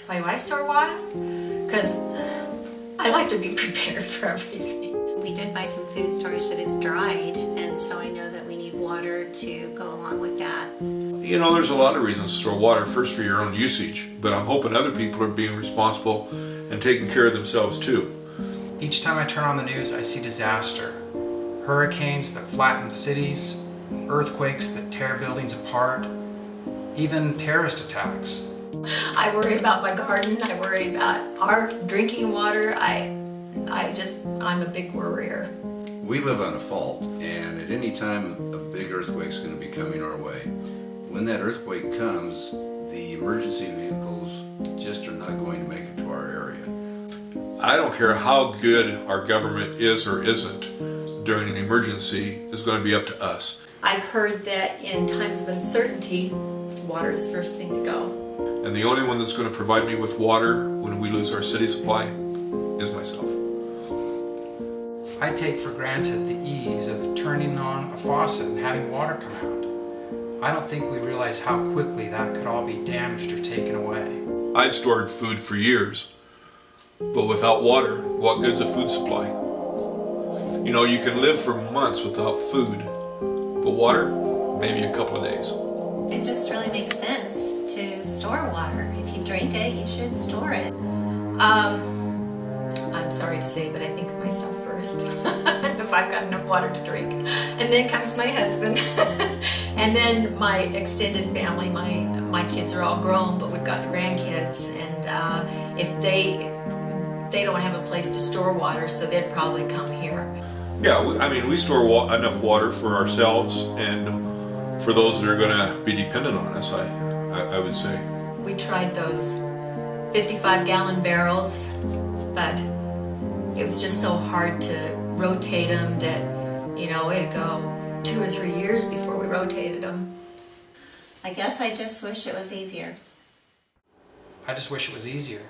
Why do I store water? Because I like to be prepared for everything. We did buy some food storage that is dried, and so I know that we need water to go along with that. You know, there's a lot of reasons to store water. First, for your own usage, but I'm hoping other people are being responsible and taking care of themselves too. Each time I turn on the news, I see disaster. Hurricanes that flatten cities, earthquakes that tear buildings apart, even terrorist attacks. I worry about my garden, I worry about our drinking water, I'm a big worrier. We live on a fault, and at any time a big earthquake's going to be coming our way. When that earthquake comes, the emergency vehicles just are not going to make it to our area. I don't care how good our government is or isn't during an emergency, it's going to be up to us. I've heard that in times of uncertainty, water is the first thing to go. And the only one that's going to provide me with water when we lose our city supply is myself. I take for granted the ease of turning on a faucet and having water come out. I don't think we realize how quickly that could all be damaged or taken away. I've stored food for years, but without water, what good's a food supply? You know, you can live for months without food, but water, maybe a couple of days. It just really makes sense to store water. If you drink it, you should store it. I'm sorry to say, but I think of myself first. If I've got enough water to drink. And then comes my husband. And then my extended family. My kids are all grown, but we've got grandkids. And if they don't have a place to store water, so they'd probably come here. Yeah, we store enough water for ourselves and for those that are going to be dependent on us, I would say. We tried those 55-gallon barrels, but it was just so hard to rotate them that, you know, it'd go 2 or 3 years before we rotated them. I guess I just wish it was easier. I just wish it was easier.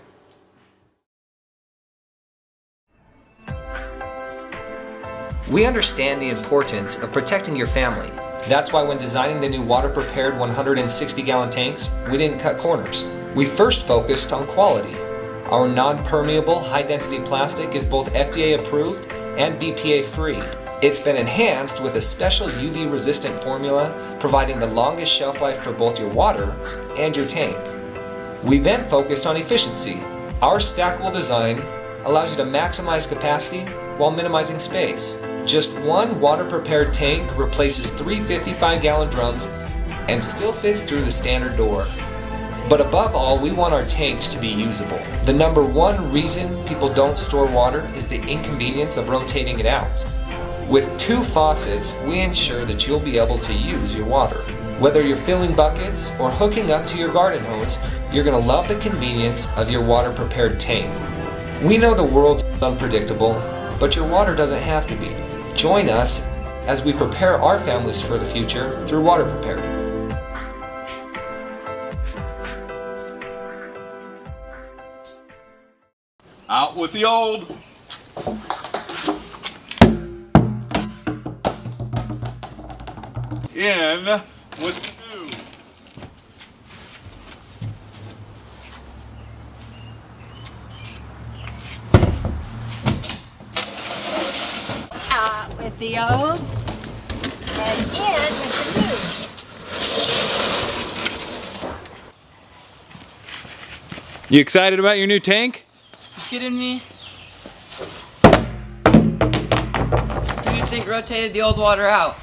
We understand the importance of protecting your family. That's why when designing the new WaterPrepared 160-gallon tanks, we didn't cut corners. We first focused on quality. Our non-permeable, high-density plastic is both FDA approved and BPA free. It's been enhanced with a special UV-resistant formula, providing the longest shelf life for both your water and your tank. We then focused on efficiency. Our stackable design allows you to maximize capacity while minimizing space. Just one water-prepared tank replaces 3 55-gallon drums and still fits through the standard door. But above all, we want our tanks to be usable. The number one reason people don't store water is the inconvenience of rotating it out. With 2 faucets, we ensure that you'll be able to use your water. Whether you're filling buckets or hooking up to your garden hose, you're going to love the convenience of your water-prepared tank. We know the world's unpredictable, but your water doesn't have to be. Join us as we prepare our families for the future through WaterPrepared. Out with the old! In with the new! Out with the old and in with the new. You excited about your new tank? You kidding me? Who do you think rotated the old water out?